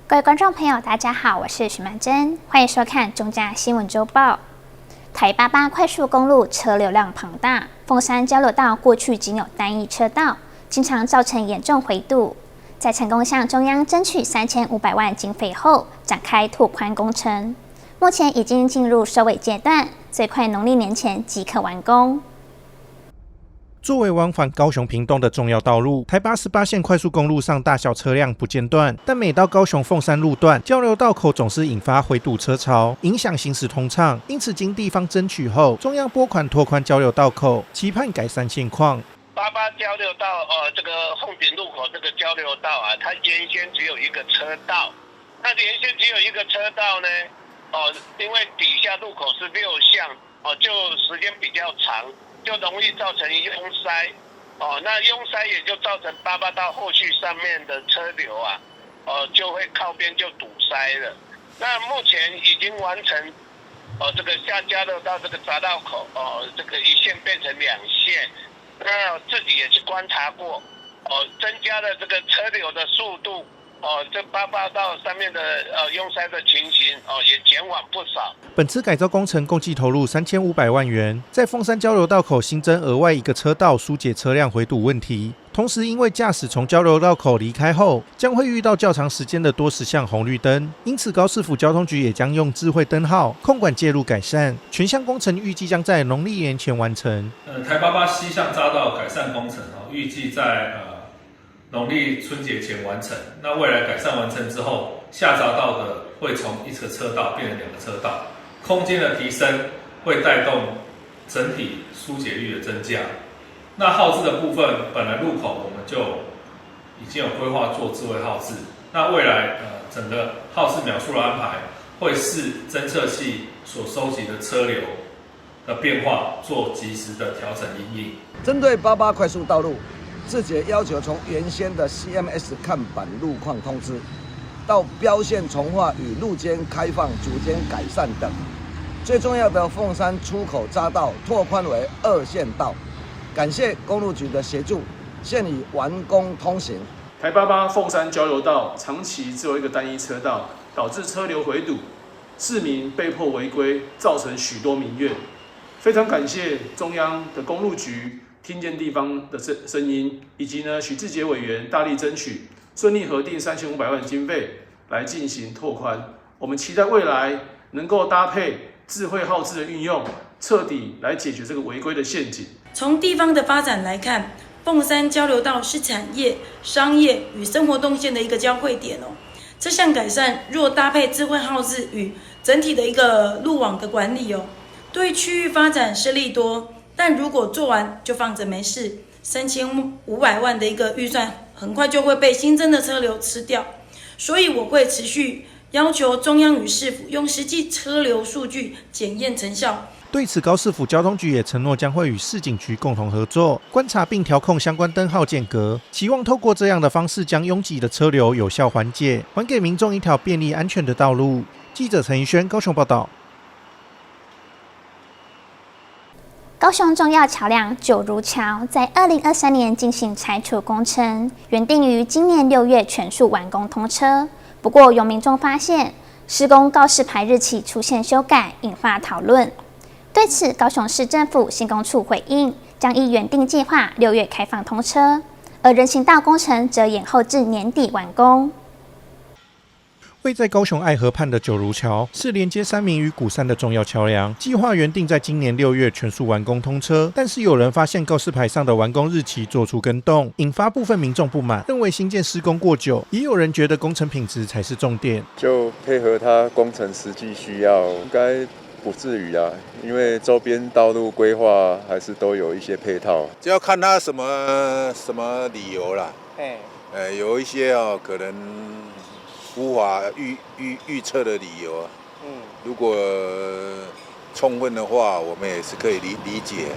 各位觀眾朋友，大家好，我是許曼珍，歡迎收看中嘉新聞週報。台88快速公路車流量龐大，鳳山交流道過去僅有單一車道，經常造成嚴重回堵。在成功向中央爭取3500萬經費後，展開拓寬工程，目前已經進入收尾階段，最快農曆年前即可完工。作為往返高雄屏東的重要道路，台88線快速公路上大小車輛不間斷，但每到高雄鳳山路段交流道口總是引發回堵車潮，影響行駛通暢。因此經地方爭取後，中央撥款拓寬交流道口，期盼改善現況。88交流道這個鳳頂路口這個交流道啊，它原先只有一個車道，那原先只有一個車道呢，因为底下路口是6巷，就時間比較長。就容易造成擁塞，那擁塞也就造成88道後續上面的車流啊，就會靠邊就堵塞了。那目前已經完成，這個下交流道這個匝道口，這個一線變成2線。那自己也去觀察過，增加了這個車流的速度。這88道上面的擁塞的情形也減緩不少。本次改造工程共計投入3500萬元，在鳳山交流道口新增額外一個車道，疏解車輛回堵問題。同時，因為駕駛從交流道口離開後，將會遇到較長時間的多時項紅綠燈，因此高市府交通局也將用智慧燈號控管介入改善。全項工程預計將在農曆年前完成。台88西向匝道改善工程預計在農曆春節前完成。那未來改善完成之後，下匝道的會從1個車道變成2個車道，空間的提升會帶動整體疏解率的增加。那號誌的部分，本來路口我們就已經有規劃做智慧號誌。那未來整個號誌秒數的安排，會視偵測器所收集的車流的變化，做及時的調整因應。針對88快速道路，自己要求從原先的 CMS 看板路況通知，到標線重劃與路肩開放、組間改善等。最重要的鳳山出口匝道拓寬為2線道，感謝公路局的協助，現已完工通行。台88鳳山交流道長期只有一個單一車道，導致車流回堵，市民被迫違規，造成許多民怨。非常感謝中央的公路局聽見地方的聲音，以及許志傑委員大力爭取，順利核定3500萬經費來進行拓寬。我們期待未來能夠搭配智慧號誌的運用，徹底來解決這個違規的陷阱。從地方的發展來看，鳳山交流道是產業、商業與生活動線的一個交匯點哦。這項改善若搭配智慧號誌與整體的一個路網的管理哦，對區域發展是利多。但如果做完就放着沒事，3500萬的一個預算很快就會被新增的車流吃掉。所以我會持續要求中央與市府用實際車流數據檢驗成效。對此，高市府交通局也承諾將會與市警局共同合作，觀察並調控相關燈號間隔，期望透過這樣的方式將擁擠的車流有效緩解，還給民眾一條便利安全的道路。記者陳怡軒高雄報道。高雄重要橋梁九如橋在2023年進行拆除工程，原定於今年6月全數完工通車。不過，有民眾發現施工告示牌日期出現修改，引發討論。對此，高雄市政府施工處回應，將依原定計劃6月開放通車，而人行道工程則延後至年底完工。位在高雄愛河畔的九如橋是連接三民與鼓山的重要橋梁，計劃原定在今年6月全數完工通車，但是有人發現告示牌上的完工日期做出更動，引發部分民眾不滿，認為新建施工過久，也有人覺得工程品質才是重點。就配合它工程實際需要，應該不至於啊，因為周邊道路規劃還是都有一些配套，就要看它什麼理由啦。有一些可能無法預測的理由啊。如果充分的話，我們也是可以理解。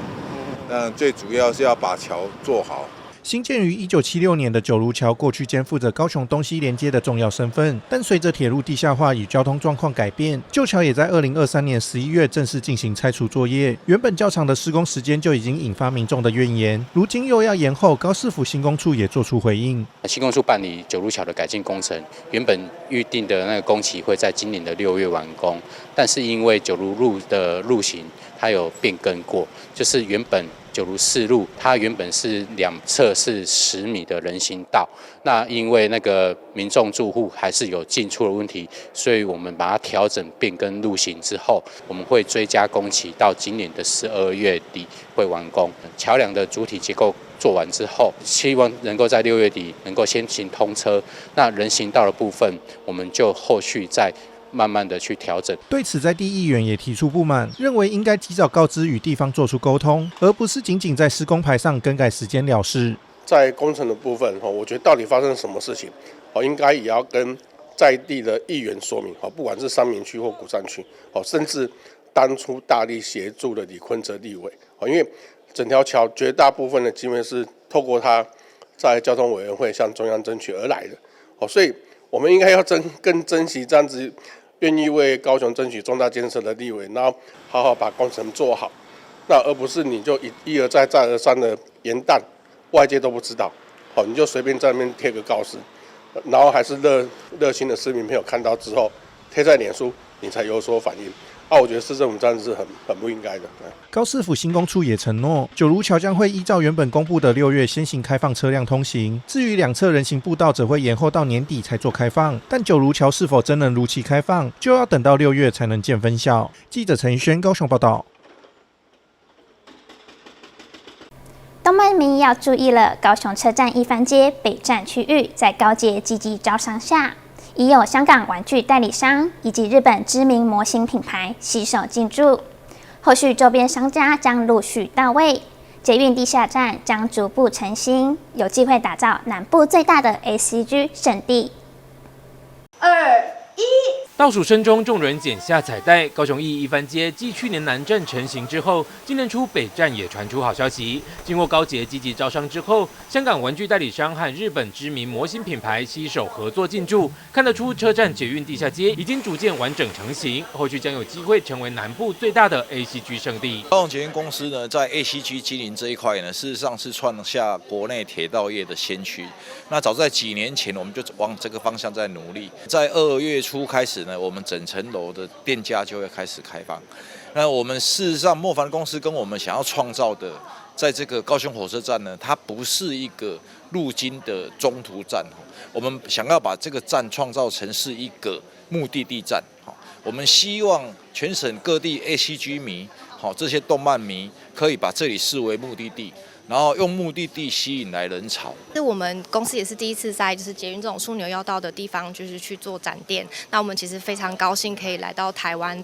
但最主要是要把橋做好。興建於1976年的九如橋，過去肩負着高雄東西連接的重要身份，但隨着鐵路地下化與交通狀況改變，舊橋也在2023年11月正式進行拆除作業。原本較長的施工時間就已經引發民眾的怨言，如今又要延後，高市府新工處也做出回應。新工處辦理九如橋的改進工程，原本預定的那個工期會在今年的6月完工，但是因為九如路的路型它有變更過，就是原本九如四路，它原本是兩側是10米的人行道，那因為那個民眾住戶還是有進出的問題，所以我們把它調整變更路型之後，我們會追加工期到今年的12月底會完工。橋梁的主體結構做完之後，希望能夠在6月底能夠先行通車。那人行道的部分，我們就後續再慢慢的去調整。对此，在地議員也提出不滿，認為應該及早告知與地方做出溝通，而不是僅僅在施工牌上更改時間了事。在工程的部分，我覺得到底發生什麼事情，應該也要跟在地的議員說明，不管是三民區或鼓山區，甚至當初大力協助的李坤哲立委，因為整條橋絕大部分的經費是透過他在交通委員會向中央爭取而來的，所以我們應該要更珍惜這樣子願意為高雄爭取重大建設的立委，然後好好把工程做好，那而不是你就一而再再而三的延宕，外界都不知道，你就隨便在那邊貼個告示，然後還是熱心的市民朋友看到之後貼在臉書，你才有所反應。我覺得市政府這樣子是很不應該的。高市府新工處也承諾，九如橋將會依照原本公布的6月先行開放車輛通行，至於兩側人行步道則會延後到年底才做開放。但九如橋是否真能如期開放，就要等到6月才能見分曉。記者陳怡軒高雄報道。動漫迷要注意了，高雄車站一番街北站區域在高捷積極招商下，已有香港玩具代理商以及日本知名模型品牌攜手進駐，後續周邊商家將陸續到位，捷運地下站將逐步成型，有機會打造南部最大的 ACG 聖地。2、1。倒數聲中，眾人剪下彩帶。高雄一番街繼去年南站成型之後，今年初北站也傳出好消息。經過高捷積極招商之後，香港玩具代理商和日本知名模型品牌攜手合作進駐，看得出車站捷運地下街已經逐漸完整成型，後續將有機會成為南部最大的 ACG 聖地。高雄捷運公司呢，在 ACG 經營這一塊呢，事實上是創下國內鐵道業的先驅。那早在幾年前，我們就往這個方向在努力，在2月初開始呢，我們整層樓的店家就會開始開放。那我們事實上，莫凡公司跟我們想要創造的，在這個高雄火車站呢，它不是一個路經的中途站，我們想要把這個站創造成是一個目的地站。我們希望全省各地 ACG 迷，這些動漫迷可以把這裡視為目的地。然後用目的地吸引來人潮。我們公司也是第一次在就是捷運這種樞紐要道的地方，就是去做展店。那我們其實非常高興可以來到台灣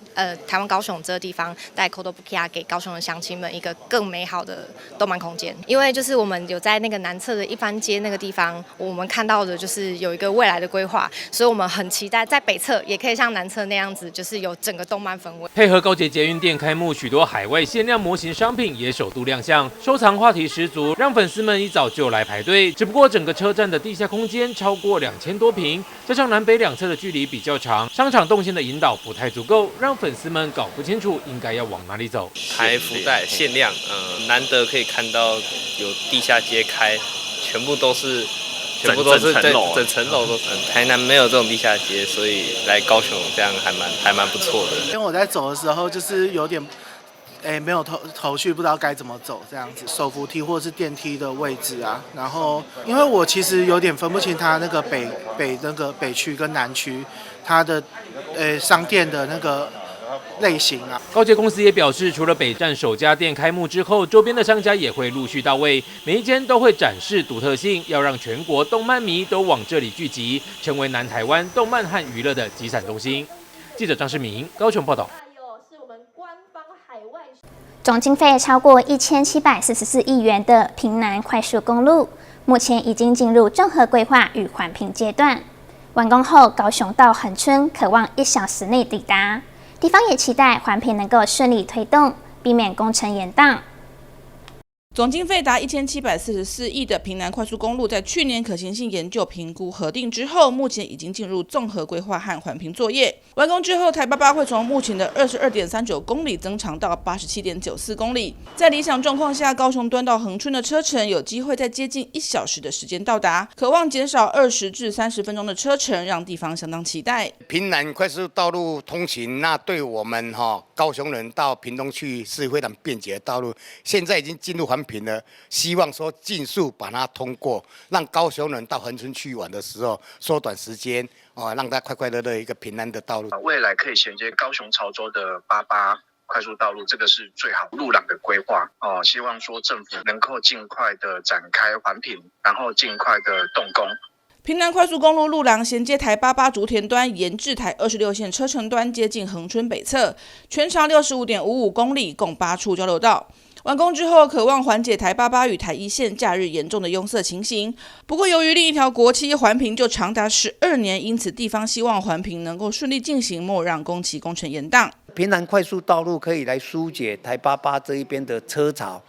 高雄這個地方，帶 Kotobukiya 給高雄的鄉親們一個更美好的動漫空間。因為就是我們有在那個南側的一番街那個地方，我們看到的就是有一個未來的規劃，所以我們很期待在北側也可以像南側那樣子，就是有整個動漫氛圍。配合高捷捷運店開幕，許多海外限量模型商品也首度亮相，收藏話題十足，讓粉絲們一早就來排隊。只不過整個車站的地下空間超過2000多坪，加上南北兩側的距離比較長，商場動線的引導不太足夠，讓粉絲們搞不清楚應該要往哪裡走。開福袋限量，難得可以看到有地下街開，全部都是整層樓都是。台南沒有這種地下街，所以來高雄這樣還蠻不錯的。因為我在走的時候就是有點。沒有頭緒，不知道該怎麼走，這樣子手扶梯或是電梯的位置啊。然後，因為我其實有點分不清它那個北區跟南區，它的商店的那個類型啊。高捷公司也表示，除了北站首家店開幕之後，周邊的商家也會陸續到位，每一間都會展示獨特性，要讓全國動漫迷都往這裡聚集，成為南台灣動漫和娛樂的集散中心。記者張世明高雄報道。總經費超過1744億元的屏南快速公路，目前已經進入綜合規劃與環評階段。完工後，高雄到恆春可望1小時內抵達。地方也期待環評能夠順利推動，避免工程延宕。總經費達1744億的屏南快速公路，在去年可行性研究評估核定之後，目前已經進入綜合規劃和環評作業。完工之後，台88會從目前的22.39公里增長到87.94公里。在理想狀況下，高雄端到恆春的車程有機會在接近1小時的時間到達，可望減少20至30分鐘的車程，讓地方相當期待。屏南快速道路通行，那對我們高雄人到屏東去是非常便捷的道路。現在已經進入環評了，希望說盡速把它通過，讓高雄人到恆春去玩的時候縮短時間，讓他快快樂樂一個平安的道路。未來可以銜接高雄潮州的88快速道路，這個是最好路廊的規劃希望說政府能夠盡快的展開環評，然後盡快的動工。屏南快速公路路廊銜接台88竹田端，延至台26線車程端，接近恆春北側，全長65.55公里，共8處交流道。完工之後，可望緩解台88與台1線假日嚴重的擁塞情形。不過，由於另一條國七環評就長達12年，因此地方希望環評能夠順利進行，莫讓工期工程延宕。屏南快速道路可以來疏解台88這一邊的車潮，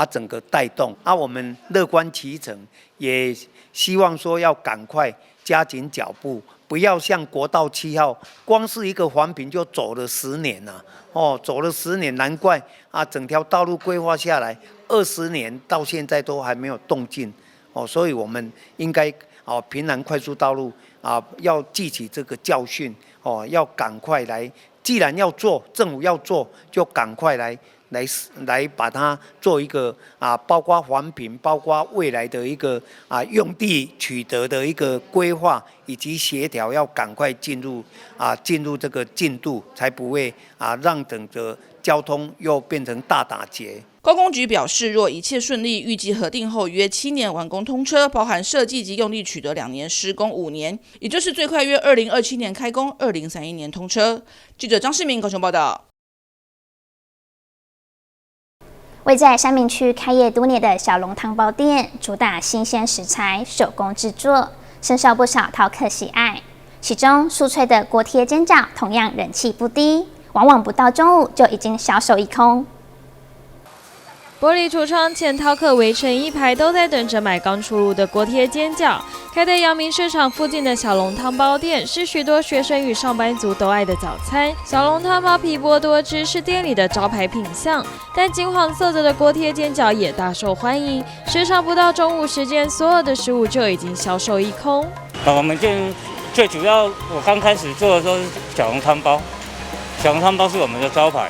整個帶動，我們樂觀其成，也希望說要趕快加緊腳步，不要像國道7號，光是一個環評就走了10年了，走了10年，難怪整條道路規劃下來20年到現在都還沒有動靜，所以我們應該屏南快速道路要記起這個教訓，要趕快來，既然要做，政府要做，就趕快來把它做一個包括環評，包括未來的一個用地取得的一個規劃以及協調，要趕快進入這個進度，才不會讓整個交通又變成大打結。高工局表示，若一切順利，預計核定後約7年完工通車，包含設計及用地取得2年，施工5年，也就是最快約2027年開工，2031年通車。記者張世明高雄報道。位在三民區開業多年的小籠湯包店，主打新鮮食材、手工製作，深受不少饕客喜愛。其中酥脆的鍋貼煎餃同樣人氣不低，往往不到中午就已經銷售一空。玻璃櫥窗前，饕客圍成一排，都在等着買剛出爐的鍋貼煎餃。開在陽明市場附近的小籠湯包店，是許多學生與上班族都愛的早餐。小籠湯包皮薄多汁，是店裡的招牌品項。但金黃色澤的鍋貼煎餃也大受歡迎，時常不到中午時間，所有的食物就已經銷售一空。我們店最主要，我剛開始做的時候是小籠湯包，小籠湯包是我們的招牌。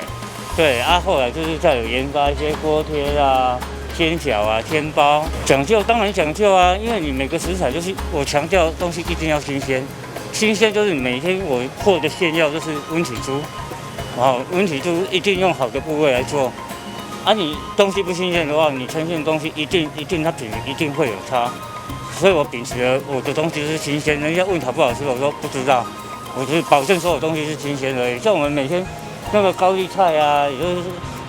對後來就是再有研發一些鍋貼啊、煎餃啊、煎包，講究當然講究啊，因為你每個食材就是我強調東西一定要新鮮，新鮮就是每天我和的餡料就是溫體豬，溫體豬一定用好的部位來做，你東西不新鮮的話，你呈現的東西一定它品質一定會有差，所以我秉持了我的東西是新鮮，人家問好不好吃，我說不知道，我就是保證所有東西是新鮮的而已，像我們每天。那個高麗菜啊，也就是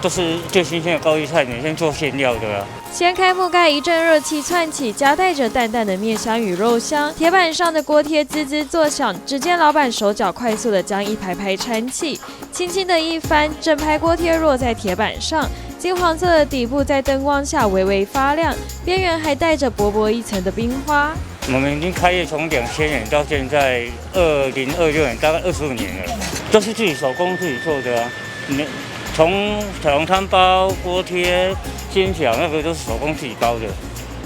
都是最新鮮的高麗菜，每天做餡料的。掀開木蓋，一陣熱氣竄起，夾帶着淡淡的麵香與肉香。鐵板上的鍋貼滋滋作響，只見老闆手腳快速地將一排排纏起，輕輕的一翻，整排鍋貼落在鐵板上，金黃色的底部在燈光下微微發亮，邊緣還帶着薄薄一層的冰花。我們已經開業從2000年到現在2026年，大概25年了，都是自己手工自己做的啊。從小籠湯包、鍋貼、煎餃，那個都是手工自己包的，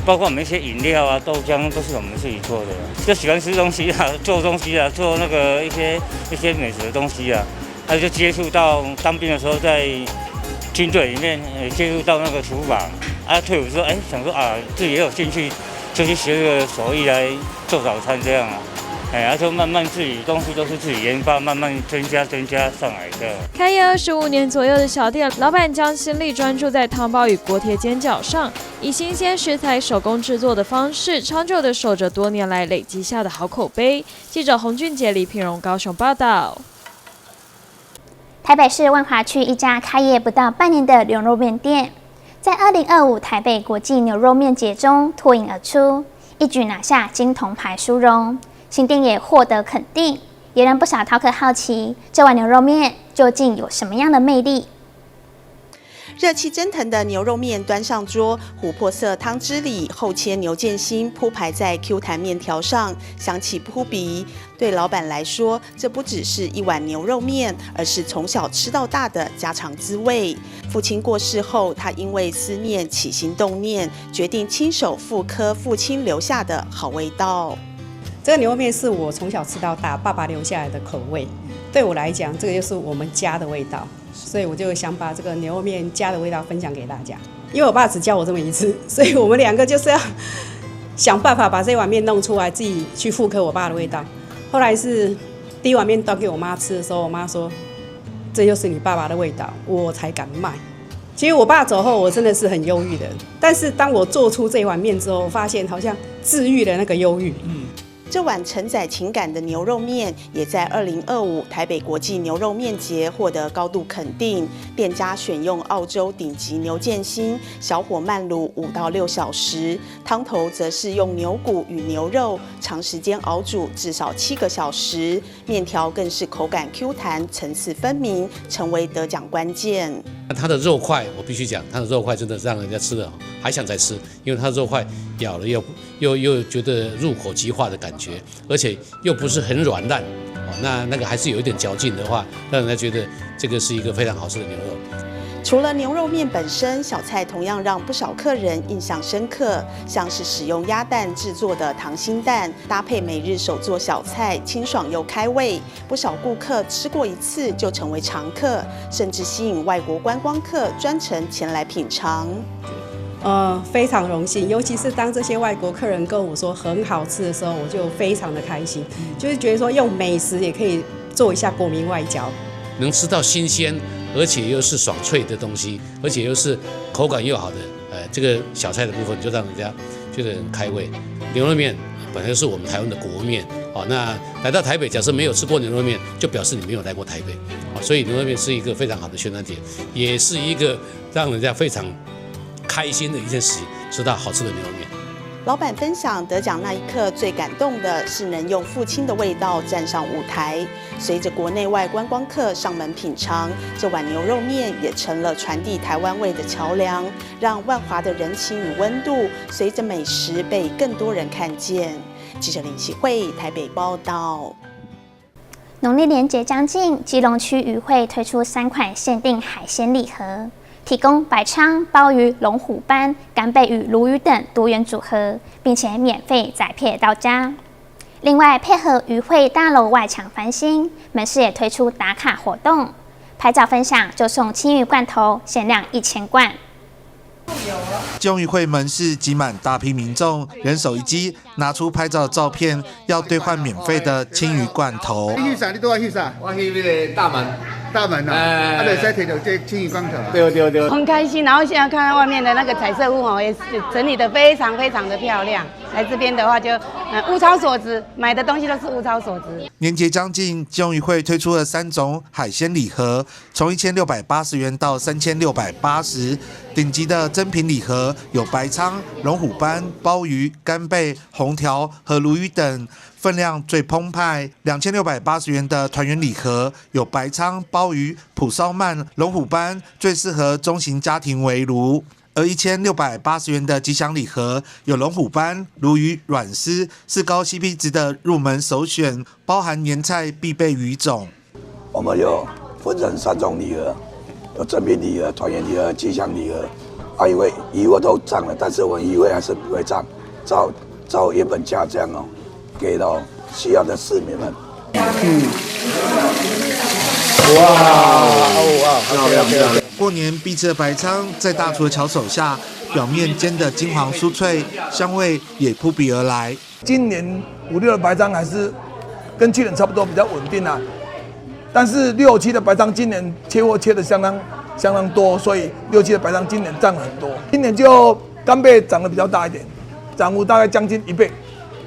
包括我們一些飲料啊、豆漿都是我們自己做的。就喜歡吃東西啊，做東西啊，做那個一些美食的東西啊，還有就接觸到當兵的時候在軍隊裡面接觸到那個廚房，退伍之後想說自己也有興趣。就去學個手藝來做早餐這樣就慢慢自己東西都是自己研發，慢慢增加上來的。開業25年左右的小店，老闆將心力專注在湯包與鍋貼煎餃上，以新鮮食材手工制作的方式，長久的守着多年來累積下的好口碑。記者洪俊傑、李品榮高雄報道。台北市萬華區一家開業不到半年的牛肉麵店，在2025台北國際牛肉麵節中脫穎而出，一舉拿下金銅牌殊榮。新店也獲得肯定，也讓不少饕客好奇，這碗牛肉麵究竟有什麼樣的魅力？熱氣蒸騰的牛肉麵端上桌，琥珀色湯汁裡厚切牛腱心鋪排在 Q 彈麵條上，香氣撲鼻。對老闆來說，這不只是一碗牛肉麵，而是從小吃到大的家常滋味。父親過世後，他因為思念起心動念，決定親手復刻父親留下的好味道。這個牛肉麵是我從小吃到大，爸爸留下來的口味。對我來講，這個就是我們家的味道，所以我就想把這個牛肉麵家的味道分享給大家。因為我爸只教我這麼一次，所以我們兩個就是要想辦法把這碗麵弄出來，自己去復刻我爸的味道。後來是第一碗麵端給我媽吃的時候，我媽說：“這就是你爸爸的味道。”我才敢賣。其實我爸走後，我真的是很憂鬱的。但是當我做出這碗麵之後，我發現好像治癒了那個憂鬱。這碗承載情感的牛肉麵，也在2025台北國際牛肉麵節獲得高度肯定。店家選用澳洲頂級牛腱心，小火慢滷5到6小時，湯頭則是用牛骨與牛肉長時間熬煮，至少7個小時。麵條更是口感 Q 彈，層次分明，成為得獎關鍵。它的肉塊，我必須講，它的肉塊真的是讓人家吃了還想再吃，因為它的肉塊咬了又覺得入口即化的感覺，而且又不是很軟爛，那個還是有一點嚼勁的話，讓人家覺得這個是一個非常好吃的牛肉。除了牛肉麵本身，小菜同樣讓不少客人印象深刻，像是使用鴨蛋制作的溏心蛋，搭配每日手做小菜，清爽又開胃。不少顧客吃過一次就成為常客，甚至吸引外國觀光客專程前來品嘗。非常榮幸，尤其是當這些外國客人跟我說很好吃的時候，我就非常的開心，就是覺得說用美食也可以做一下國民外交，能吃到新鮮，而且又是爽脆的東西，而且又是口感又好的，這個小菜的部分就讓人家覺得很開胃。牛肉麵本來就是我們台灣的國麵，那來到台北，假設沒有吃過牛肉麵，就表示你沒有來過台北，所以牛肉麵是一個非常好的宣傳點，也是一個讓人家非常開心的一件事情，吃到好吃的牛肉麵。老闆分享得獎那一刻最感動的是能用父親的味道站上舞台，隨着國內外觀光客上門品嘗，這碗牛肉麵也成了傳遞台灣味的橋樑，讓萬華的人情與溫度隨着美食被更多人看見。記者林啟慧台北報道。農曆年節將近，基隆區漁會推出3款限定海鮮禮盒。提供白鯧、鮑魚、龍虎斑、干貝與鱸魚等多元組合，並且免費宰片到家。另外，配合漁會大樓外牆翻新，門市也推出打卡活動，拍照分享就送鯖魚罐頭，限量1000罐。基隆漁會門市擠滿大批民眾，人手一機，拿出拍照的照片，要兌換免費的鯖魚罐頭。你去啥？你都要去啥？我去那個大門。大門啊，就在提到這鯖魚罐頭。對。很開心，然後現在看到外面的那個彩色屋也是整理得非常非常的漂亮。來這邊的話就物超所值，買的東西都是物超所值。年節將近，基隆漁會推出了3種海鮮禮盒，從1680元到3680。頂級的珍品禮盒有白鯧、龍虎斑、鮑魚、干貝、紅條和鱸魚等，分量最澎湃。2680元的團圓禮盒有白鯧、鮑魚、蒲燒鰻、龍虎斑，最適合中型家庭圍爐。而1680元的吉祥禮盒有龍虎斑、鱸魚軟絲，是高 CP 值的入門首選，包含年菜必備魚種。我們有分成3種禮盒，有珍品禮盒、團圓禮盒、吉祥禮盒。因為魚貨都漲了，但是我們魚貨還是不會漲，照原本價這樣給到需要的市民們。哇！過年必吃的白鯧，在大廚的巧手下，表面煎得金黃酥脆，香味也撲鼻而來。今年5、6的白鯧還是跟去年差不多，比較穩定啊。但是6、7的白鯧今年切貨切得相當多，所以6、7的白鯧今年漲很多。今年就干貝漲得比較大一點，漲幅大概將近1倍。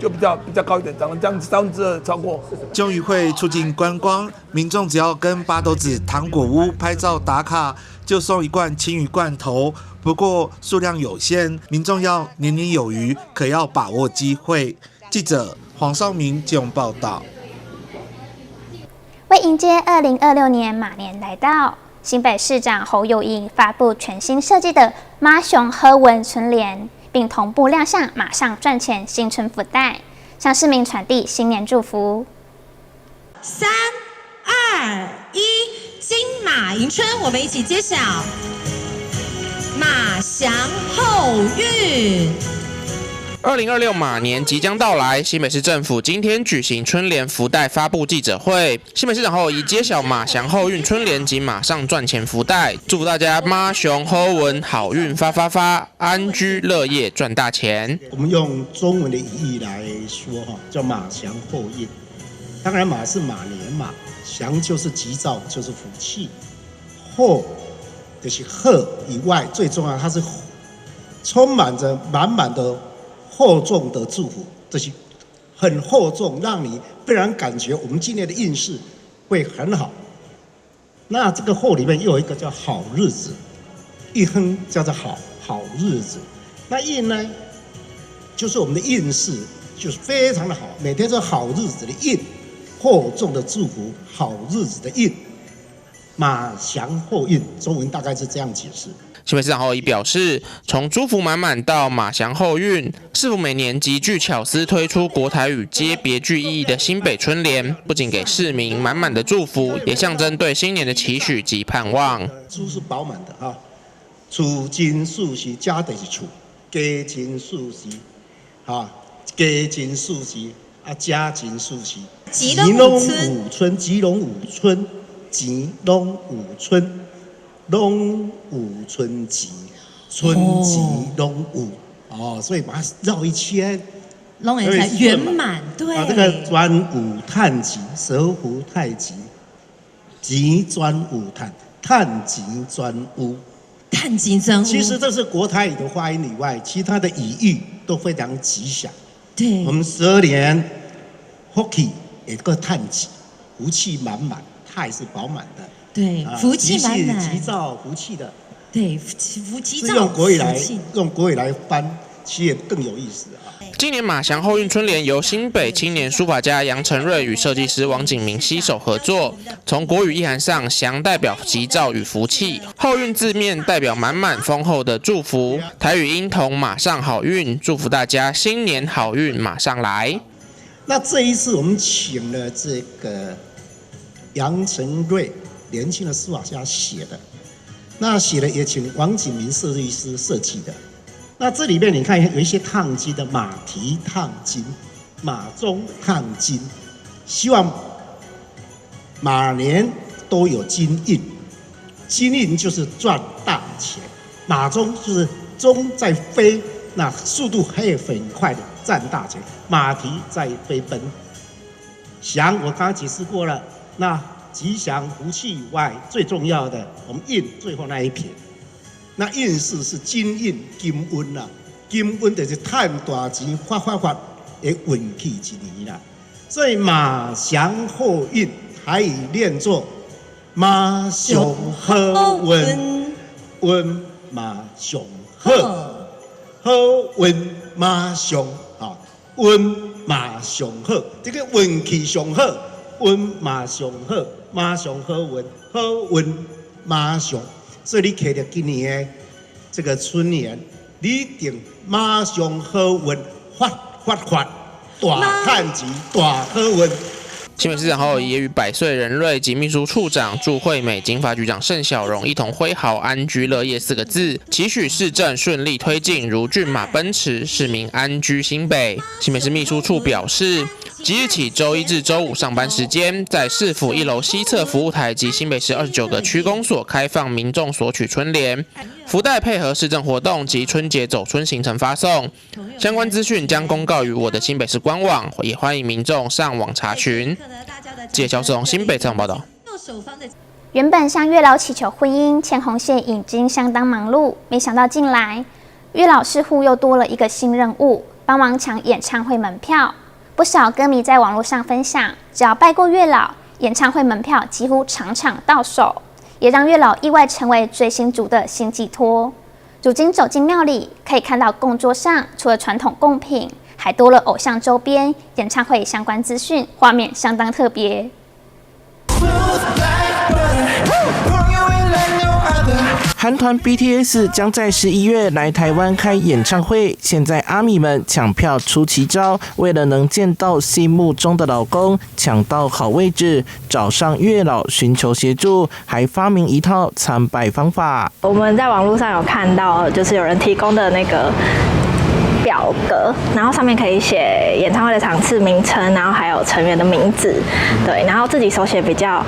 就比較高一點，漲了將近2%超過。基隆漁會促進觀光，民眾只要跟八斗子糖果屋拍照打卡，就送1罐鯖魚罐頭。不過數量有限，民眾要年年有餘，可要把握機會。記者黃紹明基隆報道。為迎接2026年馬年來到，新北市長侯友宜發布全新設計的媽熊喝文春聯，並同步亮相馬上賺錢新春福袋，向市民傳遞新年祝福。3、2、1，金馬迎春，我們一起揭曉。馬祥後運。2026馬年即將到來，新北市政府今天舉行春聯福袋發布記者會，新北市長侯友宜揭曉馬祥後運春聯及馬上賺錢福袋，祝福大家媽熊後文好運發發發，安居樂業賺大錢。我們用中文的語義來說哈，叫馬祥後運。當然馬是馬年嘛，祥就是吉兆，就是福氣，後就是賀以外，最重要它是充滿着滿滿的厚重的祝福，这是很厚重，讓你非常感覺我們今年的運勢會很好。那這個後裡面又有一個叫好日子，一橫叫做好日子。那運呢，就是我們的運勢就是非常的好，每天是好日子的運，厚重的祝福，好日子的運，馬祥後運，中文大概是這樣解釋。新北市長侯友宜表示，從祝福滿滿到馬祥後運，市府每年極具巧思推出國台語皆別具意義的新北春聯，不僅給市民滿滿的祝福，也象徵對新年的期許及盼望。豬是飽滿的哈，厝真舒適，家就是厝，家真舒適，哈，家真舒適，啊，家真舒適。吉隆五春，吉隆五春，吉隆五春。龍舞春吉，春吉龍舞哦，所以把它繞一圈，龍也才圓滿。對，啊，這個轉舞嘆吉，蛇符太吉，吉轉舞嘆，嘆吉轉舞，嘆吉轉舞。其實這是國台語的發音以外，其他的語義都非常吉祥。對，我們12年福氣有個嘆吉，福氣滿滿，泰是飽滿的。對，福氣滿滿，吉兆福氣的。對，福氣兆。用國語來翻，其實也更有意思啊。今年馬祥後運春聯由新北青年書法家楊成瑞與設計師王景明攜手合作。從國語意涵上，祥代表吉兆與福氣，後運字面代表滿滿豐厚的祝福。台語音同馬上好運，祝福大家新年好運馬上來。那這一次我們請了這個楊成瑞。年輕的書法家寫的，那寫的也請王景明設計師設計的。那這裡面你看有一些燙金的馬蹄燙金、馬鬃燙金，希望馬年都有金運。金運就是賺大錢，馬鬃就是鬃在飛，那速度會很快的賺大錢。馬蹄在飛奔，祥我剛剛解釋過了，那。吉祥福氣以外，最重要的，我們運最後那一撇，那運勢是金運金運啦，金運就是賺大錢，發的運氣一年啦。所以馬祥後運還以念作馬熊好運，運馬熊好，好運馬熊啊，運馬熊好，這個運氣上好，運馬熊好。馬上好運，好運馬上，所以你看到今年的這個春聯，你定馬上好運，發，大賺錢，大好運。新北市長侯友宜也與百歲人瑞及秘書處長祝惠美、警法局長盛曉榮一同揮毫安居樂業4個字，期許市政順利推進，如駿馬奔馳，市民安居新北。新北市秘書處表示，即日起周一至周五上班時間，在市府1樓西側服務台及新北市29個區公所開放民眾索取春聯、福袋，配合市政活動及春節走春行程發送。相關資訊將公告於我的新北市官網，也歡迎民眾上網查詢。記者蕭世宏新北採訪報道。原本向月老祈求婚姻，牽紅線已經相當忙碌，沒想到近來月老師傅又多了一個新任務，幫忙搶演唱會門票。不少歌迷在網絡上分享，只要拜過月老，演唱會門票幾乎場場到手，也讓月老意外成為追星族的新寄托。如今走進廟裡，可以看到供桌上除了傳統貢品，還多了偶像周邊、演唱會相關資訊，畫面相當特別。韓團 BTS 將在11月來台灣開演唱會，現在阿米們搶票出奇招，為了能見到心目中的老公，搶到好位置，找上月老尋求協助，還發明一套參拜方法。我們在網絡上有看到，就是有人提供的那個表格，然後上面可以寫演唱會的場次名稱，然後還有成員的名字，对，然後自己手寫比較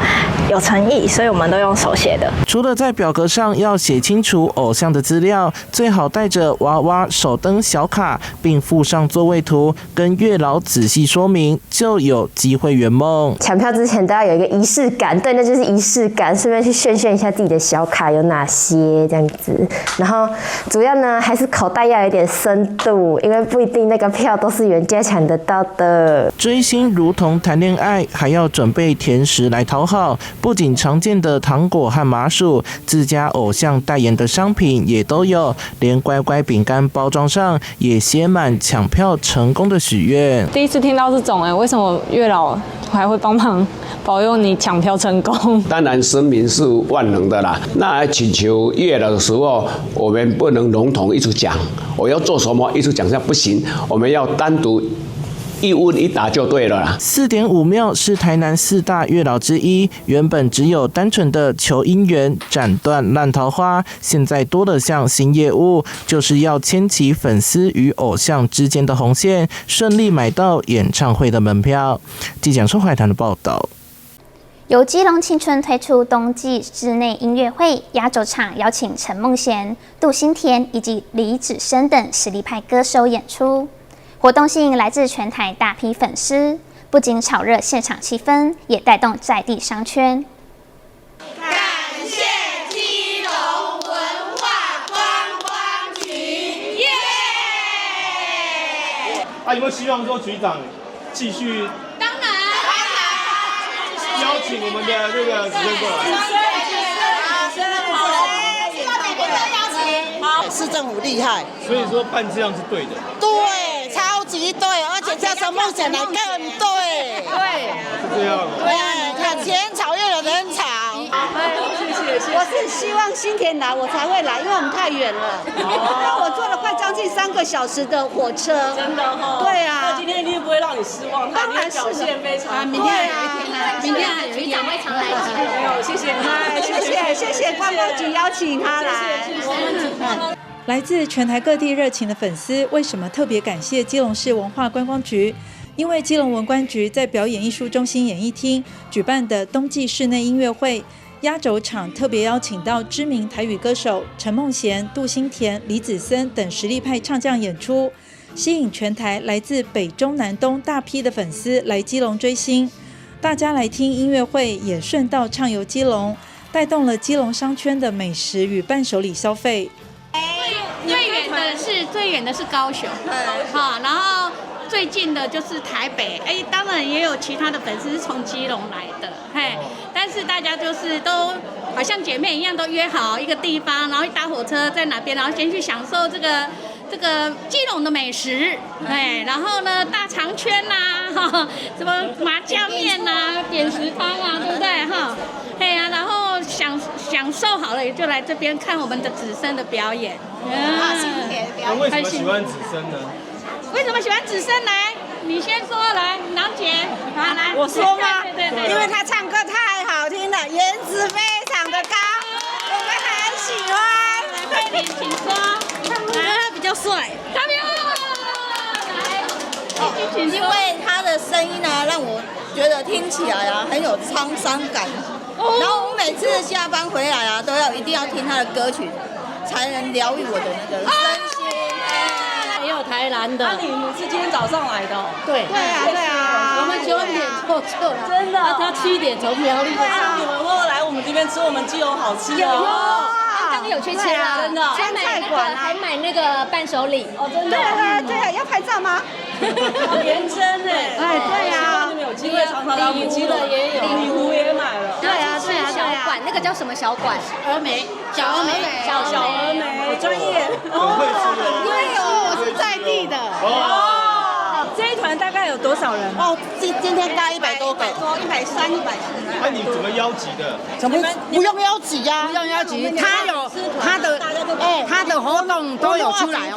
有誠意，所以我們都用手寫的。除了在表格上要寫清楚偶像的資料，最好帶着娃娃手燈小卡，並附上座位圖，跟月老仔細說明，就有機會圓夢。搶票之前都要有一個儀式感，對，那就是儀式感，順便去炫炫一下自己的小卡有哪些這樣子。然後主要呢還是口袋要有點深度。因為不一定那個票都是原價搶得到的。追星如同談戀愛，還要準備甜食來討好。不僅常見的糖果和麻薯，自家偶像代言的商品也都有，連乖乖餅乾包裝上也寫滿搶票成功的許願。第一次聽到這種為什麼月老還會幫忙保佑你搶票成功？當然神明是萬能的啦。那請求月老的時候，我們不能籠統一直講，我要做什麼一直講下不行，我們要單獨一問一答就對了啦。4.5廟是台南4大月老之一，原本只有單純的求姻緣、斬斷爛桃花，現在多了項新業務，就是要牽起粉絲與偶像之間的紅線，順利買到演唱會的門票。記者蘇懷談的報道。由基隆青春推出冬季室內音樂會，壓軸場邀請陳夢賢、杜新田以及李子昇等實力派歌手演出。活動吸引來自全台大批粉絲，不僅炒熱現場氣氛，也帶動在地商圈。感謝基隆文化觀光局，耶！有沒有希望說局長繼續？邀請我們的這個子孫過來。好，市政府厲害，所以說辦這樣是對的。對，超級對，而且叫陳夢賢來更對。對，是這樣。對，以前吵又有人吵。謝謝。我是希望新田來，我才會來，因為我們太遠了。那我坐了快將近3個小時的火車。真的哈。對啊。那今天一定不會讓你失望，當然表現非常。明天還有一天呢，明天還有一場會常來基隆。沒有，謝謝你，謝謝觀光局邀請他來。來自全台各地熱情的粉絲，為什麼特別感謝基隆市文化觀光局？因為基隆文觀局在表演藝術中心演藝廳舉辦的冬季室內音樂會壓軸場，特別邀請到知名台語歌手陳夢賢、杜新田、李子昇等實力派唱將演出，吸引全台來自北中南東大批的粉絲來基隆追星。大家來聽音樂會，也順道暢遊基隆，帶動了基隆商圈的美食與伴手禮消費。最遠的是高雄，好，然後最近的就是台北，當然也有其他的粉絲是從基隆來的，但是大家就是都好像姐妹一樣，都約好一個地方，然後一搭火車在哪邊，然後先去享受這個基隆的美食，然後呢大腸圈吶，什麼麻醬麵吶、點食湯啊，對不對哈？然後享受好了，也就來這邊看我們的子昇的表演。新田表演。那為什麼喜歡子昇呢？為什麼喜歡子昇？來，你先說，來，囊姐，來，我說嗎？對，因為他唱歌太好聽了，顏值非常的高，我們很喜歡。快點，請說。他比較帥。因為他的聲音呢，讓我覺得聽起來啊很有滄桑感。然後我每次下班回來啊，一定要聽他的歌曲，才能療癒我的那個身心。也有台南的。你是今天早上來的？對啊。我們9點就來。真的。他7點從苗栗上。你們会來我們這邊吃我們基隆好吃的。剛剛有去吃啊，真的。還買那個伴手禮。哦，真的。對啊，要拍照嗎？連真哎。對呀。你们有機会常常來我們基隆也有。禮服也買了。对啊，小館那個叫什麼小館？峨眉，小峨眉，小峨眉，專業。因為我是在地的。這一团大概有多少人？哦，今天大概100多个，130、140。那你怎么邀集的？怎么不用邀集呀？不用邀集，他有他的活动都有出来，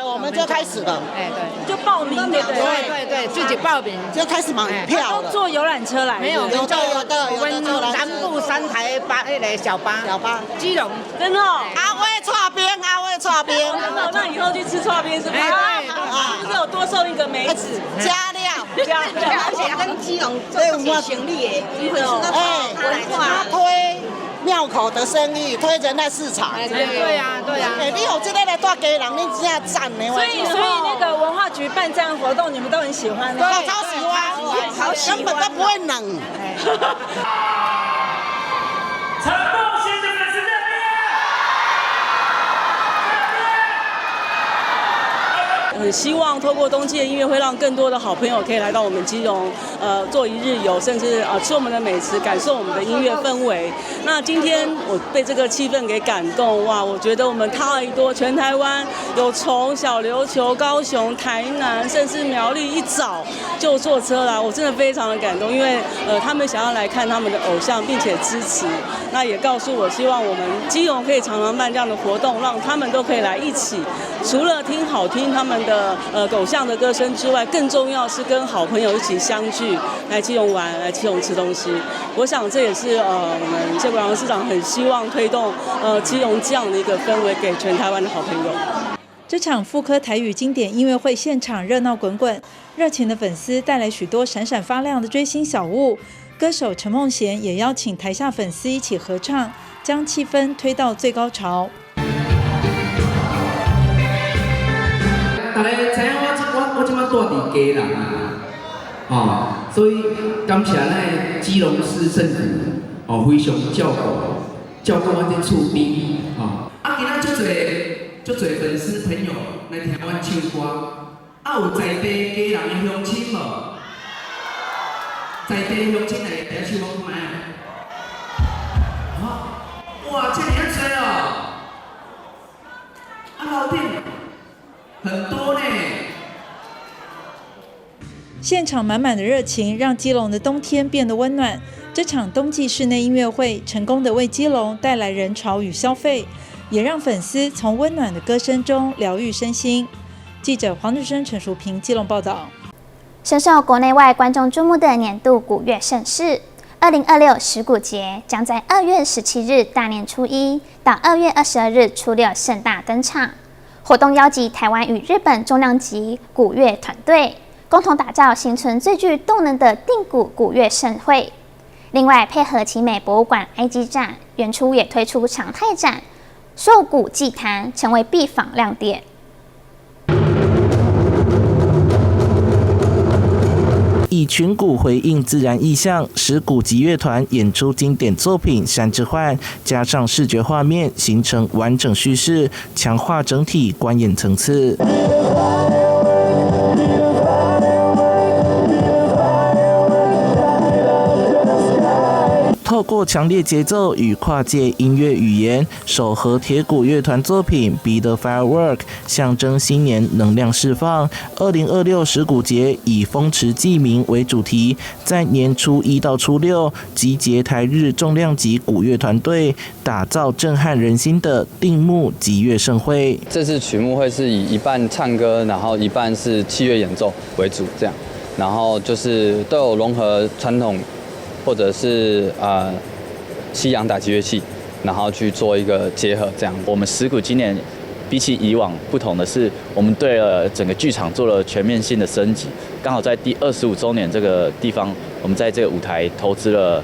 我们就開始了。哎，对，就報名，對，自己報名就開始買票了。坐遊覽車來？沒有，有的，我們南部3台小巴，基隆，真的。阿威剉冰，那以後去吃剉冰是不是？是不是有多送一個梅子？加料，而且跟基隆一起行李耶，他推廟口的生意，推仁愛市場。對啊。你有這類的大家人，你真的讚呢。所以那個文化局辦這樣活動，你們都很喜歡。對，超喜歡，根本都不會冷。很希望透過冬季的音樂會，讓更多的好朋友可以來到我們基隆，做一日遊，甚至吃我們的美食，感受我們的音樂氛圍。那今天我被這個氣氛給感動，哇！我覺得我們太多，全台灣有從小琉球、高雄、台南，甚至苗栗，一早就坐車來，我真的非常的感動，因為他們想要來看他們的偶像，並且支持。那也告訴我，希望我們基隆可以常常辦這樣的活動，讓他們都可以來一起，除了聽好聽他們的偶像的歌聲之外，更重要是跟好朋友一起相聚，來基隆玩，來基隆吃東西。我想這也是我們謝國樑市長很希望推動基隆這樣的一個氛圍給全台灣的好朋友。這場復刻台語經典音樂會現場熱鬧滾滾，熱情的粉絲帶來許多閃閃發亮的追星小物，歌手陳夢賢也邀請台下粉絲一起合唱，將氣氛推到最高潮。大家知影我即擺住佇基隆啊，所以感謝咱基隆市政府非常照顧阮這厝邊今仔足儕粉絲朋友來聽阮唱歌，有在地基隆的鄉親無？在地鄉親來唱我看賣。哇，這麼多老弟。很多呢！現場滿滿的熱情，讓基隆的冬天變得溫暖。這場冬季室內音樂會成功地為基隆帶來人潮與消費，也讓粉絲從溫暖的歌聲中療癒身心。記者黃日升、陳淑平基隆報道。深受國內外觀眾矚目的年度古樂盛事，2026十鼓節將在2月17日大年初一到2月22日初六盛大登場。活動邀集台灣與日本重量級古樂團隊，共同打造新春最具動能的定鼓古樂盛會。另外，配合奇美博物館埃及展，原初也推出常態展，獸鼓祭壇成為必訪亮點。以群鼓回應自然意象，十鼓集樂團演出經典作品《山之幻》，加上視覺畫面，形成完整敘事，強化整體觀演層次。透過強烈節奏與跨界音樂語言，手和鐵鼓樂團作品《Be the Firework》象徵新年能量釋放。2026十鼓節以風馳祭明為主題，在年初一到初六集結台日重量級鼓樂團隊，打造震撼人心的定目集樂盛會。這次曲目會是以一半唱歌，然後一半是器樂演奏為主，這樣，然後就是都有融合傳統。或者是西洋打擊樂器，然後去做一個結合，這樣。我們十鼓今年比起以往不同的是，我們對了整個劇場做了全面性的升級。剛好在第25週年這個地方，我們在這個舞台投資了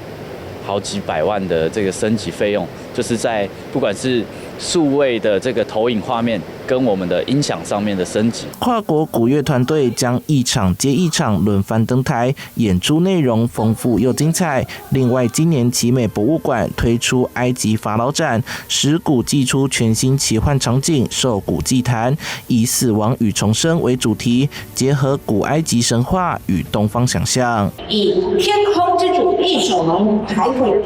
好幾百萬的這個升級費用，就是在不管是數位的這個投影畫面跟我們的音響上面的升級。跨國鼓樂團隊將一場接一場輪番登台，演出內容豐富又精彩。另外，今年奇美博物館推出埃及法老展，十鼓祭出全新奇幻場景獸鼓祭壇，以死亡與重生為主題，結合古埃及神話與東方想象。以天空之主翼手龍抬頭，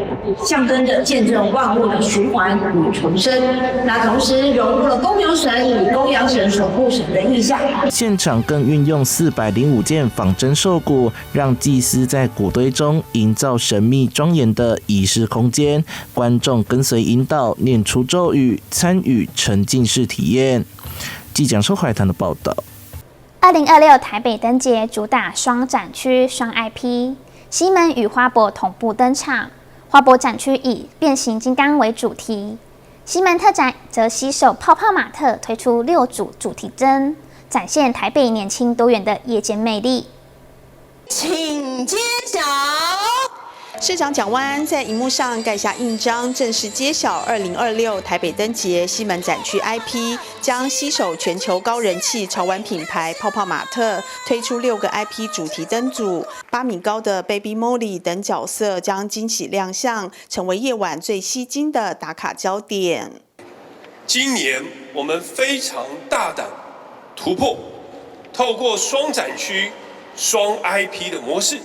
象徵着見證萬物的循環與重生。那同時融入了公牛神以供養神所護神的意象。現場更運用405件仿真獸骨，讓祭司在骨堆中營造神秘莊嚴的儀式空間，觀眾跟隨引導念出咒語，參與沉浸式體驗。記者收海棠的報道。2026台北燈節主打雙展區雙 IP， 西門與花博同步登場。花博展區以變形金剛為主題，西門特展則攜手泡泡瑪特推出6組主題燈，展現台北年輕多元的夜間魅力。請揭曉。市長蔣萬安在熒幕上蓋下印章，正式揭曉2026台北燈節西門展區 IP， 將攜手全球高人氣潮玩品牌泡泡瑪特，推出6個 IP 主題燈組，8米高的 Baby Molly 等角色將驚喜亮相，成為夜晚最吸睛的打卡焦點。今年我們非常大膽突破，透過雙展區、雙 IP 的模式。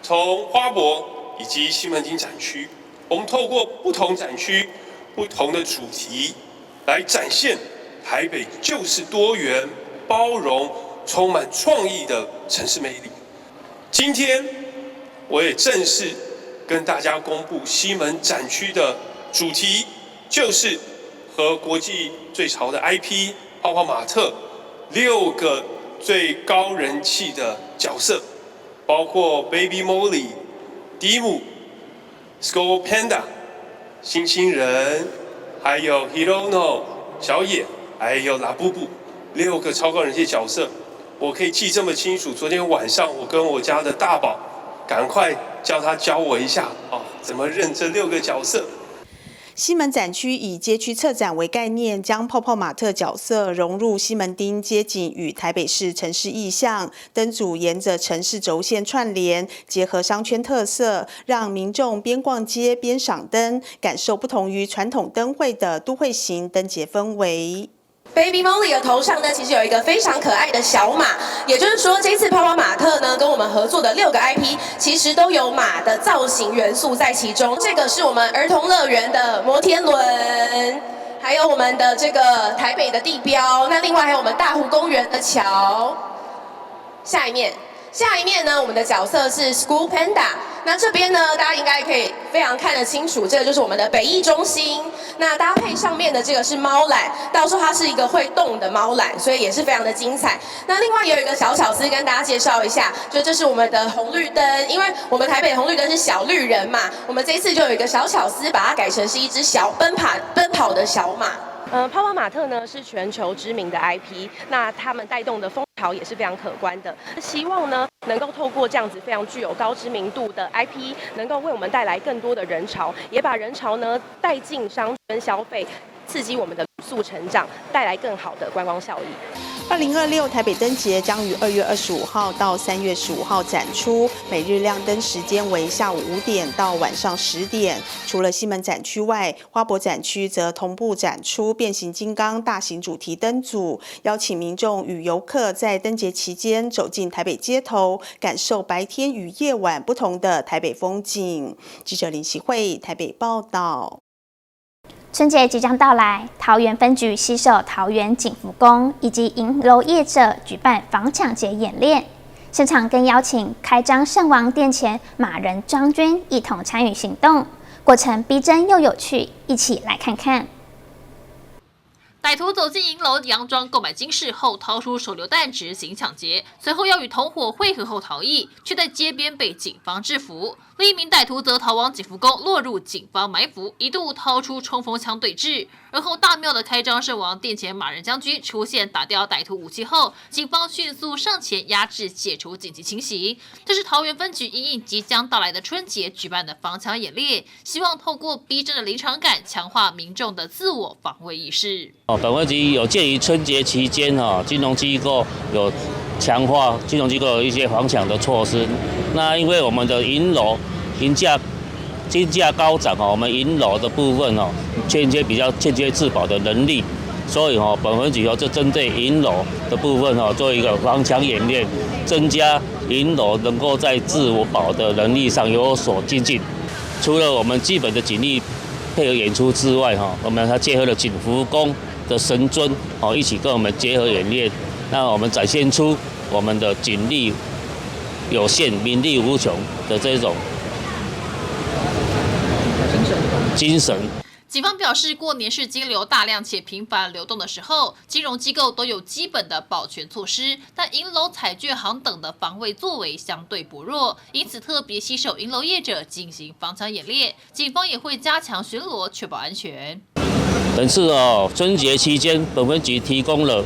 從花博以及西門町展區，我們透過不同展區、不同的主題，來展現台北就是多元、包容、充滿創意的城市魅力。今天，我也正式跟大家公布西門展區的主題，就是和國際最潮的 IP 泡泡瑪特6個最高人氣的角色。包括 Baby Molly、迪姆、Skull Panda、星星人，還有 Hirono 小野，還有拉布布，6個超高人氣角色，我可以記這麼清楚。昨天晚上我跟我家的大寶，趕快叫他教我一下怎麼認這6個角色。西門展區以街區策展為概念，將泡泡瑪特角色融入西門町街景與台北市城市意象。燈組沿着城市軸線串聯，結合商圈特色，讓民眾邊逛街邊賞燈，感受不同於傳統燈會的都會型燈節氛圍。Baby Molly 的頭上呢，其實有一個非常可愛的小馬，也就是說，這次泡泡瑪特呢跟我們合作的6個 IP， 其實都有馬的造型元素在其中。這個是我們兒童樂園的摩天輪，還有我們的這個台北的地標，那另外還有我們大湖公園的橋。下一面呢，我們的角色是 Skull Panda。那這邊呢，大家應該可以非常看得清楚，這個就是我們的北藝中心。那搭配上面的這個是貓纜，到時候它是一個會動的貓纜，所以也是非常的精彩。那另外也有一個小巧思跟大家介紹一下，就這是我們的紅綠燈，因為我們台北的紅綠燈是小綠人嘛，我們這一次就有一個小巧思，把它改成是一隻小奔跑的小馬。泡泡瑪特呢是全球知名的 IP， 那他們帶動的風潮也是非常可觀的。希望呢能夠透過這樣子非常具有高知名度的 IP， 能夠為我們帶來更多的人潮，也把人潮呢帶進商圈消費，刺激我們的旅宿成長，帶來更好的觀光效益。2026台北燈節將於2月25號到3月15號展出，每日亮燈時間為下午5點到晚上10點。除了西門展區外，花博展區則同步展出變形金剛大型主題燈組，邀請民眾與遊客在燈節期間走進台北街頭，感受白天與夜晚不同的台北風景。記者林喜慧台北報道。春節即將到來，桃園分局攜手桃園景福宮以及銀樓業者舉辦防搶劫演練，現場更邀請開張聖王殿前馬人將軍一同參與行動，過程逼真又有趣，一起來看看。歹徒走進銀樓佯裝購買金飾後，掏出手榴彈執行搶劫，隨後要與同夥會合後逃逸，卻在街邊被警方制服。另一名歹徒則逃往景福宮，落入警方埋伏，一度掏出衝鋒槍對峙。而後大廟的開張聖王殿前馬人將軍出現打掉歹徒武器後，警方迅速上前壓制，解除緊急情形。這是桃園分局因應即將到來的春節舉辦的防搶演練，希望透過逼真的臨場感，強化民眾的自我防衛意識。本分局有鑑於春節期間金融機構有強化金融機構有一些防搶的措施。那因為我們的銀樓金價高漲我們銀樓的部分欠缺自保的能力，所以本分局就針對銀樓的部分做一個防搶演練，增加銀樓能夠在自我保的能力上有所精進。除了我們基本的警力配合演出之外，我們還結合了景福宮的神尊一起跟我們結合演練，那我們展現出我們的警力有限、民力無窮的這種精神。警方表示，過年是金流大量且頻繁流動的時候，金融機構都有基本的保全措施，但銀樓、彩券行等的防衛作為相對薄弱，因此特別攜手銀樓業者進行防搶演練。警方也會加強巡邏，確保安全。本次春節期間，本分局提供了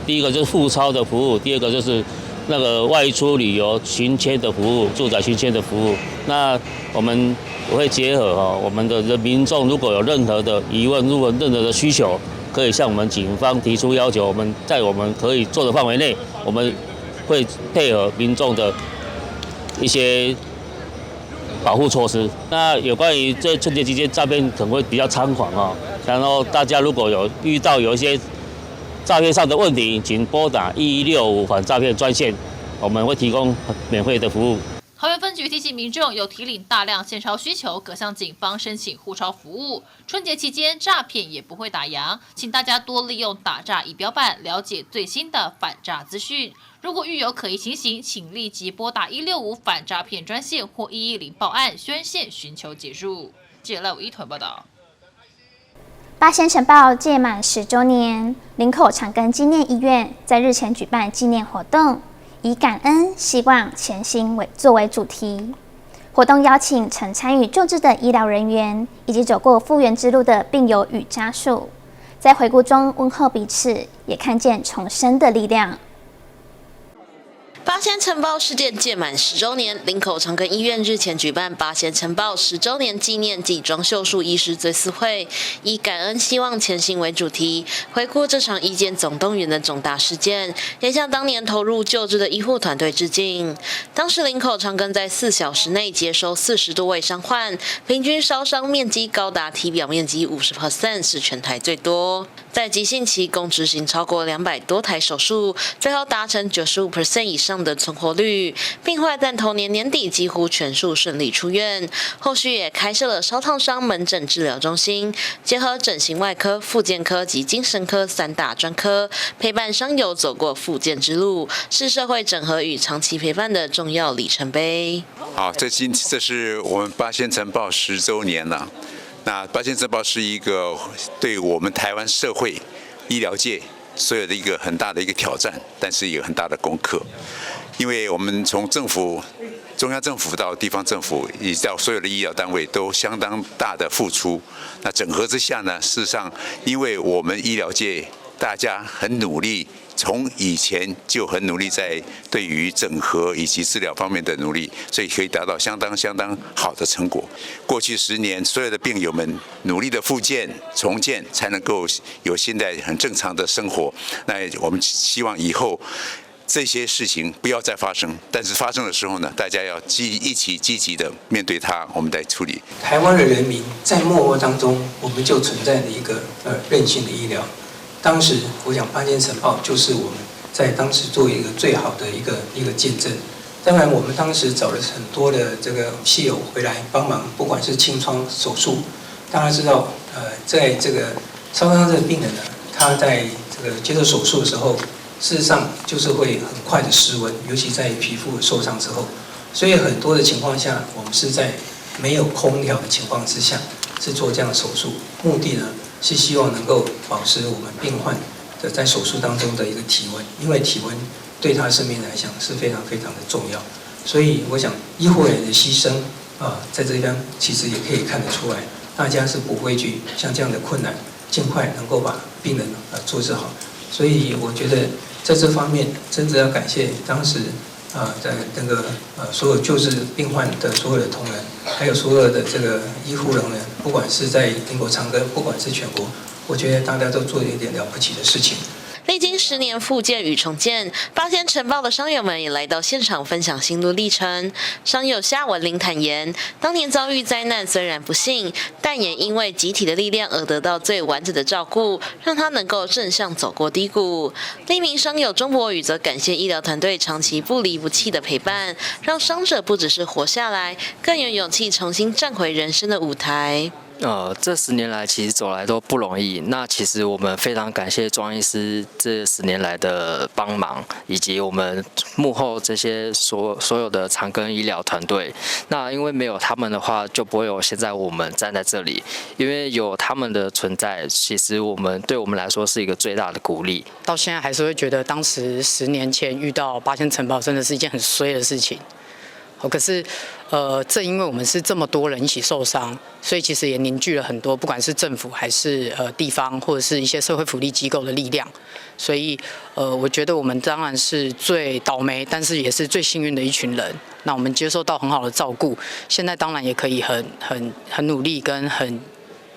第一個就是付鈔的服務，第二個就是那個外出旅遊巡簽的服務，住宅巡簽的服務。那我們會結合我們的民眾，如果有任何的疑問，如果任何的需求，可以向我們警方提出要求，我們在我們可以做的範圍內，我們會配合民众的一些保護措施。那有關於這春節期間詐騙可能會比較猖狂然後大家如果有遇到有一些詐騙上的問題，請撥打1165反詐騙專線，我們會提供免費的服務。桃園分局提醒民眾，有提領大量現鈔需求，可向警方申請護鈔服務。春節期間詐騙也不會打烊，請大家多利用打詐儀表板了解最新的反詐資訊。如果遇有可疑情形，請立即撥打165反詐騙專線或110報案宣洩，尋求結束。記者賴偉一團報道。八仙塵爆屆滿10週年，林口長庚紀念醫院在日前舉辦紀念活動，以感恩、希望、前行作為主題。活動邀請曾參與救治的醫療人員，以及走過復原之路的病友與家屬，在回顧中問候彼此，也看見重生的力量。八仙塵爆事件屆滿10週年，林口長庚醫院日前舉辦八仙塵爆10週年紀念暨裝秀術醫師追思會，以感恩、希望、前行為主題，回顧這場醫檢總動員的重大事件，也向當年投入救治的醫護團隊致敬。當時林口長庚在4小時內接收40多位傷患，平均燒傷面積高達體表面積50%，是全台最多。在急性期共執行超過200多台手術，最後達成95% 以上的存活率，病患在同年年底幾乎全數順利出院。後續也開設了燒燙傷門診治療中心，結合整形外科、復健科及精神科3大專科，陪伴傷友走過復健之路，是社會整合與長期陪伴的重要里程碑。好，這是我們八仙塵爆10週年了。那八仙塵爆是一個對我們台灣社會、醫療界所有的一個很大的一個挑戰，但是也有很大的功課。因為我們從政府、中央政府到地方政府，以及到所有的醫療單位都相當大的付出。那整合之下呢，事實上，因為我們醫療界大家很努力。從以前就很努力在對於整合以及治療方面的努力，所以可以達到相當好的成果。過去10年，所有的病友們努力的復健、重建，才能夠有現在很正常的生活。那我們希望以後這些事情不要再發生，但是發生的時候呢，大家要一起積極的面對它，我們來處理。台灣的人民在末日當中，我們就存在了一個韌性的醫療。當時我想八仙塵爆就是我們在當時做一個最好的一個見證。當然，我們當時找了很多的這個系友回來幫忙，不管是清創手術，大家知道，在這個燒傷這個病人呢，他在這個接受手術的時候，事實上就是會很快的失溫，尤其在皮膚受傷之後，所以很多的情況下，我們是在沒有空調的情況之下，是做這樣的手術，目的呢，是希望能夠保持我們病患的在手術當中的一個體溫，因為體溫對他生命來講是非常的重要。所以我想醫護人員的犧牲在這邊其實也可以看得出來，大家是不畏懼像這樣的困難，盡快能夠把病人救治好。所以我覺得在這方面真的要感謝當時在那個所有救治病患的所有的同仁，還有所有的這個醫護人員，不管是在林口長庚，不管是全國，我覺得大家都做了一點了不起的事情。歷經10年復健與重建，八仙塵爆的傷友們也來到現場分享心路歷程。傷友夏文玲坦言，當年遭遇災難雖然不幸，但也因為集體的力量而得到最完整的照顧，讓他能夠正向走過低谷。另一名傷友鍾博宇則感謝醫療團隊長期不離不棄的陪伴，讓傷者不只是活下來，更有勇氣重新站回人生的舞台。這10年來其實走來都不容易。那其實我們非常感謝莊醫師這10年來的幫忙，以及我們幕後這些所有的長庚醫療團隊。那因為沒有他們的話，就不會有現在我們站在這裡。因為有他們的存在，其實對我們來說是一個最大的鼓勵。到現在還是會覺得，當時10年前遇到八仙塵爆，真的是一件很衰的事情。可是，正因為我們是這麼多人一起受傷，所以其實也凝聚了很多，不管是政府還是地方或者是一些社會福利機構的力量。所以，我覺得我們當然是最倒霉，但是也是最幸運的一群人。那我們接受到很好的照顧，現在當然也可以很努力跟很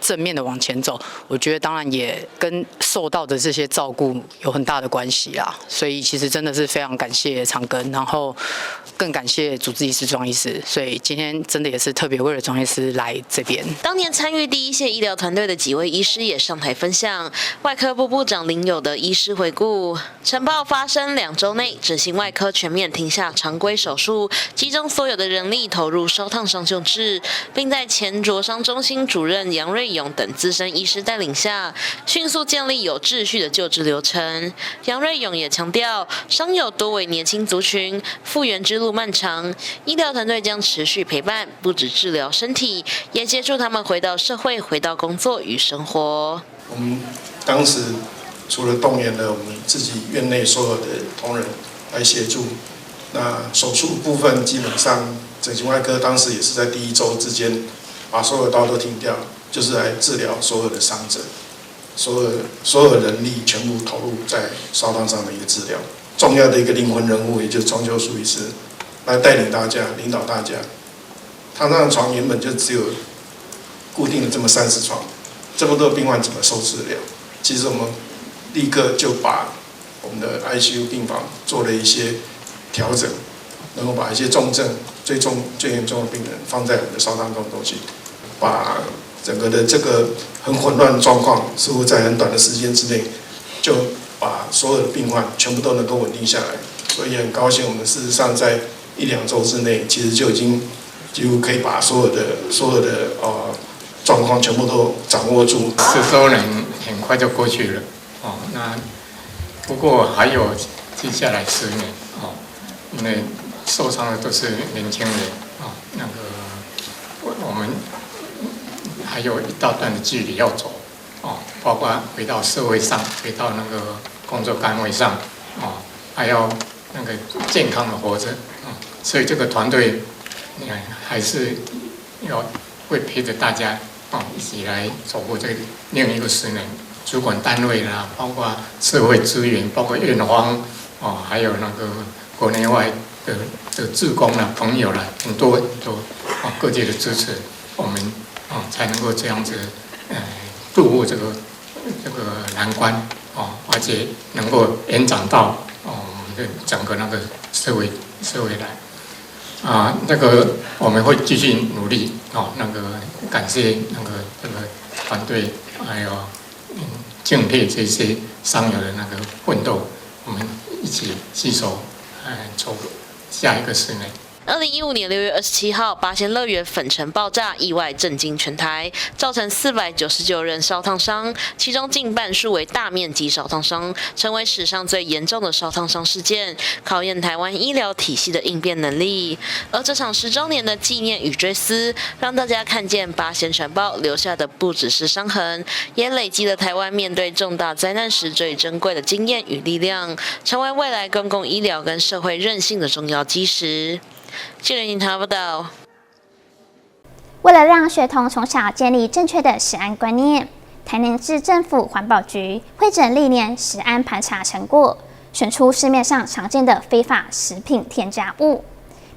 正面的往前走。我覺得当然也跟受到的這些照顧有很大的關係啦。所以其實真的是非常感謝長庚，然後更感謝主治醫師莊醫師。所以今天真的也是特別為了莊醫師來這邊。當年參與第一線醫療團隊的幾位醫師也上台分享。外科部部長林友的醫師回顧，塵爆發生2週內，整形外科全面停下常規手術，集中所有的人力投入燒燙傷救治，並在前灼傷中心主任楊瑞勇等資深醫師帶領下，迅速建立有秩序的救治流程。楊瑞勇也強調，傷友多為年輕族群，復原之路漫長，醫療團隊將持續陪伴，不只治療身體，也協助他們回到社會，回到工作與生活。我們當時除了動員了我們自己院內所有的同仁來協助，那手術部分基本上整形外科當時也是在第1週之間把所有刀都停掉，就是來治療所有的傷者，所有人力全部投入在燒燙傷的一個治療。重要的一個靈魂人物，也就是莊秋淑醫師，來帶領大家，領導大家。燙傷的床原本就只有固定的這麼30床，這麼多病患怎麼受治療？其實我們立刻就把我們的 ICU 病房做了一些調整，能夠把一些重症、最嚴重的病人放在我們的燒燙中心，把整個的這個很混亂的狀況，似乎在很短的時間之內，就把所有的病患全部都能夠穩定下来。所以很高興，我們事實上在1-2週之內，其實就已經幾乎可以把所有的狀況全部都掌握住。10週年很快就過去了，那不過還有接下來10年，因為受傷的都是年輕人，那個我們還有一大段的距離要走，包括回到社會上，回到那個工作崗位上，還要那個健康的活着，所以這個團隊還是會陪着大家一起來走過這另一個10年。主管單位啦，包括社會資源，包括院方，還有那個國內外的志工啦、朋友啦，很多各界的支持，我們才能夠這樣子度過這個難關，而且能夠延展到我們的整個那個社會來。那個我們會繼續努力，那個感謝那個這個團隊，還有敬佩這些傷友的那個奮鬥，我們一起攜手走下一個10年。2015年6月27號，八仙樂園粉塵爆炸意外震驚全台，造成499人燒燙傷，其中近半數為大面積燒燙傷，成為史上最嚴重的燒燙傷事件，考驗台灣醫療體系的應變能力。而這場10週年的紀念與追思，讓大家看見八仙塵爆留下的不只是傷痕，也累積了台灣面對重大災難時最珍貴的經驗與力量，成為未來公共醫療跟社會韌性的重要基石。記者林濤報道。為了讓學童從小建立正確的食安觀念，台南市政府環保局彙整歷年食安盤查成果，選出市面上常見的非法食品添加物，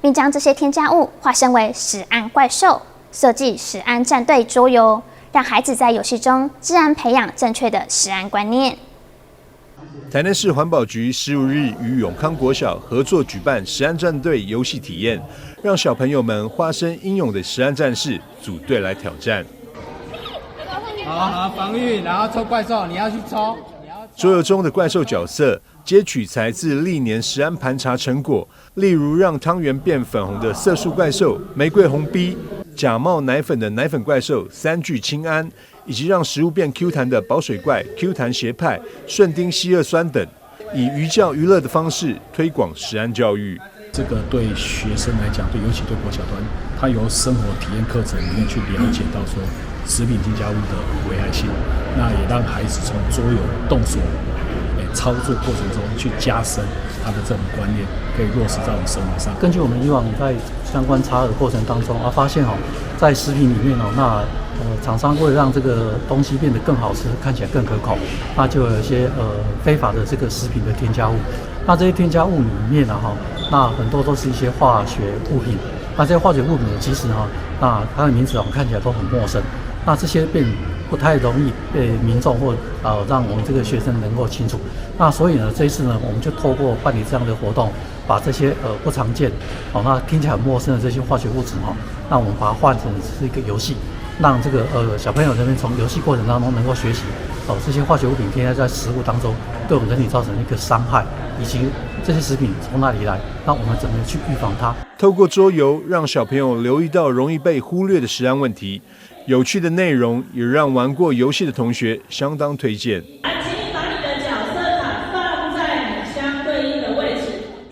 並將這些添加物化身為食安怪獸，設計食安戰隊桌遊，讓孩子在遊戲中自然培養正確的食安觀念。台南市環保局15日與永康國小合作舉辦食安戰隊遊戲體驗，讓小朋友們化身英勇的食安戰士，組隊來挑戰。好，防禦，然後抽怪獸，你要去抽。桌遊中的怪獸角色皆取材自歷年食安盤查成果，例如讓湯圓變粉紅的色素怪獸玫瑰紅 B， 假冒奶粉的奶粉怪獸3聚氰胺，以及讓食物变 Q 彈的保水怪 Q 彈斜派順丁烯二酸等，以寓教於樂的方式推廣食安教育。這個對學生來講，尤其對國小端，他由生活體驗課程裡面去了解到說食品添加物的危害性，那也讓孩子從桌遊動手操作過程中去加深他的這種觀念，可以落實在我們生活上。根據我們以往在相關查核的過程當中發现在食品裡面那厂商為了讓這個東西變得更好吃，看起來更可口，那就有一些非法的這個食品的添加物。那這些添加物裡面那很多都是一些化學物品。那这些化学物品其實那它的名字看起來都很陌生。那這些便不太容易被民眾或讓我們這個學生能夠清楚。那所以呢，這一次呢，我們就透過辦理這樣的活動，把這些不常見那聽起來很陌生的這些化學物質那我們把它換成是一個遊戲，讓這個小朋友這邊從遊戲過程當中能夠學習這些化學物品添加在食物當中對我們人體造成一個傷害，以及這些食品從哪裡來，那我們怎麼去預防它。透過桌遊，讓小朋友留意到容易被忽略的食安問題，有趣的內容也讓玩過遊戲的同學相當推薦。請你把你的角色卡放在你相对应的位置。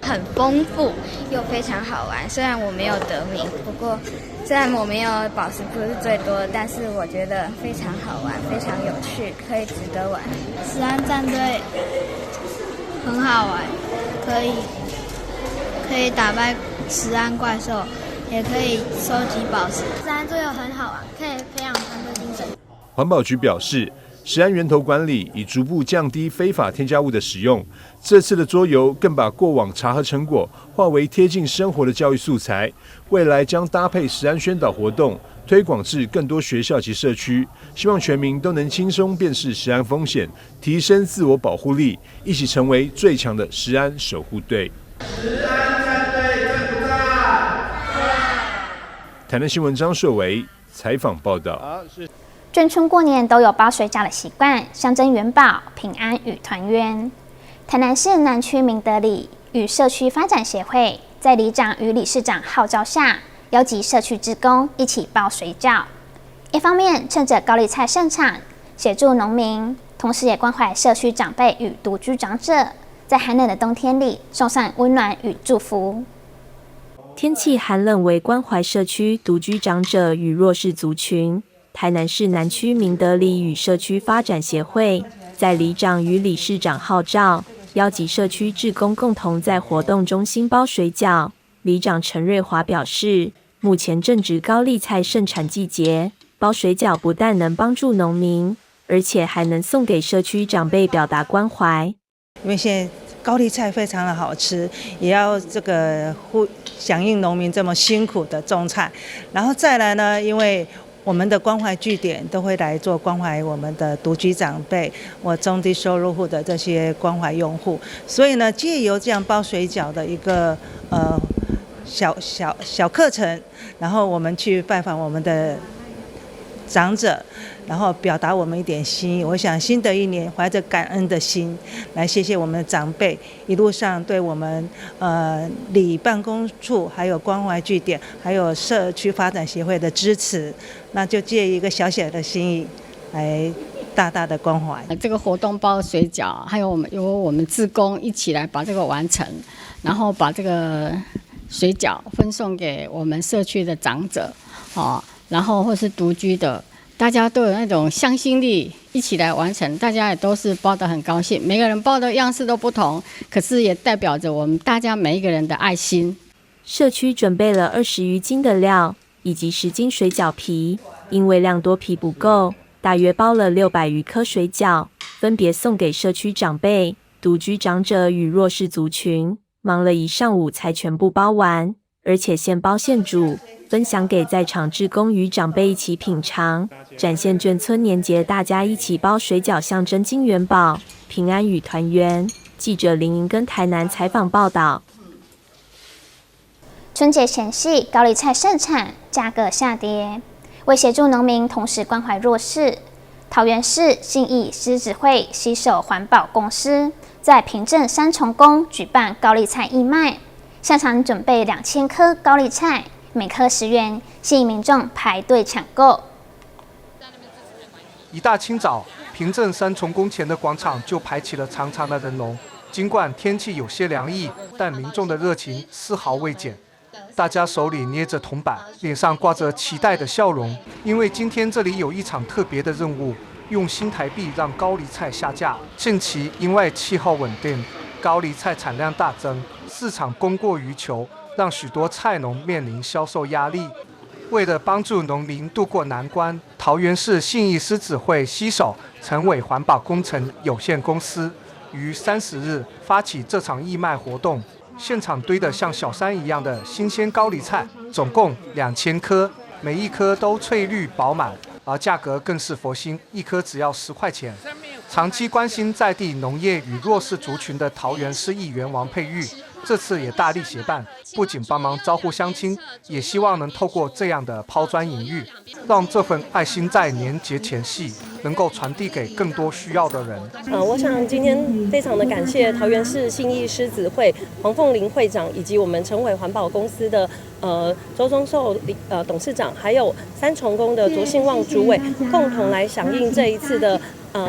很丰富又非常好玩，虽然我没有得名，不过虽然我没有宝石不是最多的，但是我觉得非常好玩，非常有趣，可以值得玩。食安戰隊很好玩，可以打敗食安怪獸，也可以收集寶石。食安桌遊很好玩，可以培養團隊精神。環保局表示，食安源頭管理已逐步降低非法添加物的使用。這次的桌遊更把過往查核成果化為貼近生活的教育素材，未來將搭配食安宣導活動，推廣至更多學校及社區，希望全民都能輕鬆辨識食安風險，提升自我保護力，一起成為最強的食安守護隊。食安戰隊在不在？台南新聞張碩維採訪報道。眷村過年都有包水餃的習慣，象徵元寶、平安與團圓。台南市南區明德里與社區發展協會在里長與理事長號召下，邀集社區志工一起包水餃。一方面趁着高麗菜盛產，協助農民，同時也關懷社區長輩與獨居長者，在寒冷的冬天裡送上溫暖與祝福。天氣寒冷，為關懷社區獨居長者與弱勢族群。台南市南區明德里與社區發展協會在里長與理事長號召，邀集社區志工共同在活動中心包水餃。里長陳瑞華表示，目前正值高麗菜盛產季節，包水餃不但能幫助農民，而且還能送給社區長輩表達關懷。因為現在高麗菜非常的好吃，也要響應農民這麼辛苦的種菜，然後再來呢，因為我們的關懷據點都會來做關懷我們的獨居長輩或中低收入戶的這些關懷用戶，所以呢，借由這樣包水餃的一個小課程，然後我們去拜訪我們的長者，然後表達我們一點心意。我想新的一年懷着感恩的心來謝謝我們的長輩一路上對我們里辦公處還有關懷據點還有社區發展協會的支持，那就借一個小小的心意來大大的關懷。這個活動包水餃，還有我們志工一起來把這個完成，然後把這個水餃分送給我們社區的長者然後或是獨居的，大家都有那種向心力，一起來完成，大家也都是包得很高興。每個人包的樣式都不同，可是也代表着我們大家每一個人的愛心。社區準備了20餘斤的料，以及10斤水餃皮，因為量多皮不夠，大約包了600餘顆水餃，分別送給社區長輩、獨居長者與弱勢族群。忙了一上午才全部包完，而且現包現煮，分享給在場志工與長輩一起品嘗，展現眷村年節大家一起包水餃象徵金元寶、平安與團圓。記者林瑩跟台南採訪報道。春節前夕，高麗菜盛產，價格下跌。為協助農民，同時關懷弱勢，桃園市信義獅子會攜手環保公司在平鎮三重宮舉辦高麗菜義賣，現場準備2000顆高麗菜，每顆10元，吸引民眾排隊搶購。一大清早，平鎮三重宮前的廣場就排起了長長的人龍。儘管天氣有些涼意，但民眾的熱情絲毫未減。大家手裡捏着銅板，臉上掛着期待的笑容，因為今天這裡有一場特別的任務，用新台幣讓高麗菜下架。近期因為氣候穩定，高麗菜產量大增，市場供過於求，讓許多菜農面臨銷售壓力。為了幫助農民渡過難關，桃園市信義獅子會攜手成偉環保工程有限公司於30日發起這場義賣活動。現場堆得像小山一樣的新鮮高麗菜，總共2000顆，每一顆都翠綠飽滿，而價格更是佛心，一顆只要10塊錢。長期關心在地農業與弱勢族群的桃園市議員王佩玉，這次也大力協辦，不僅幫忙招呼鄉親，也希望能透過這樣的拋磚引玉，讓這份愛心在年節前夕能夠傳遞給更多需要的人。我想今天非常的感謝桃園市信義獅子會黃鳳玲會長，以及我們成偉環保公司的周宗壽董事長，還有三重宮的卓信旺主委，共同來響應這一次的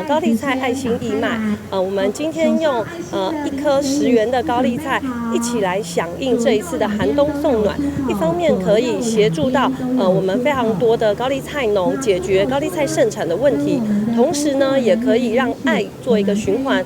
高麗菜愛心義賣。我們今天用1顆10元的高麗菜一起來響應這一次的寒冬送暖，一方面可以協助到我們非常多的高麗菜農解決高麗菜盛產的問題，同時呢也可以讓愛做一個循環。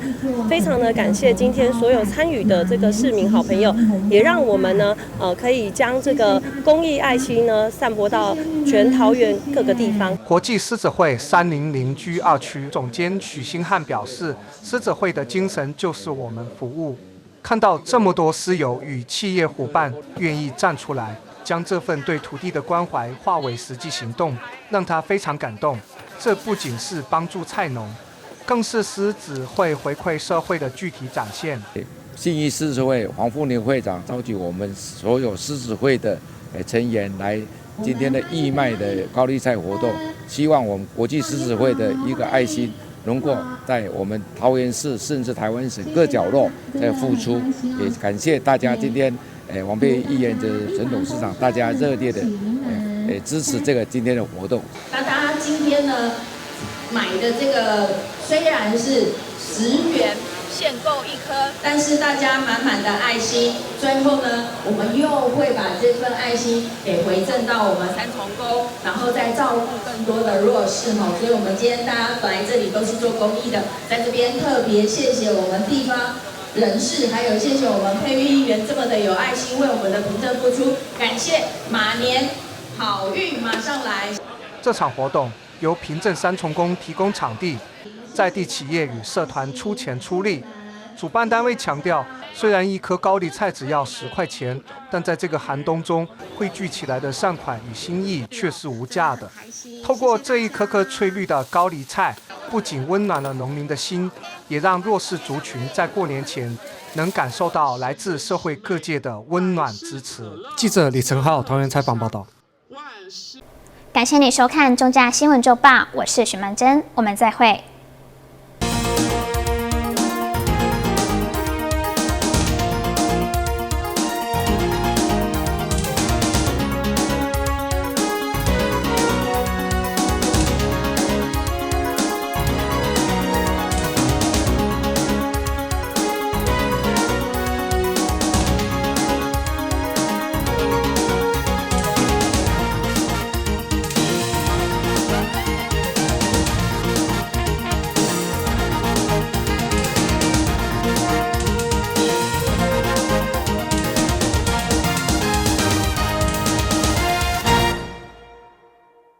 非常的感謝今天所有參與的這個市民好朋友，也讓我們呢可以將這個公益愛心呢散播到全桃園各個地方。國際獅子會300居2區總監許新漢表示，獅子會的精神就是我們服務。看到這麼多獅友與企業夥伴願意站出來，將這份對土地的關懷化為實際行動，讓他非常感動。這不僅是幫助菜農，更是獅子會回饋社會的具體展現。信義獅子會黃鳳玲會長召集我們所有獅子會的成員來今天的義賣的高麗菜活動，希望我們國際獅子會的一個愛心能夠在我們桃園市甚至台灣省各角落在付出。也感謝大家今天王佩議員的陳董事長，大家熱烈的支持這個今天的活動。那大家今天呢買的這個雖然是10元限購1顆，但是大家滿滿的愛心，最後呢我們又會把這份愛心給回贈到我們三重宮，然後再照顧更多的弱勢哈。所以我們今天大家來這裡都是做公益的，在這邊特別謝謝我們地方人士，還有謝謝我們佩玉議員這麼的有愛心，為我們的平鎮付出，感謝馬年好運馬上來。這場活動由平鎮三重宮提供場地，在地企業與社團出錢出力。主辦單位強調，雖然1顆高麗菜只要10塊錢，但在這個寒冬中匯聚起來的善款與心意卻是無價的。透過這一顆顆翠綠的高麗菜，不僅溫暖了農民的心，也讓弱勢族群在過年前能感受到來自社會各界的溫暖支持。記者李成浩桃園採訪報道。感謝你收看中嘉新聞週報，我是許曼珍，我們再會。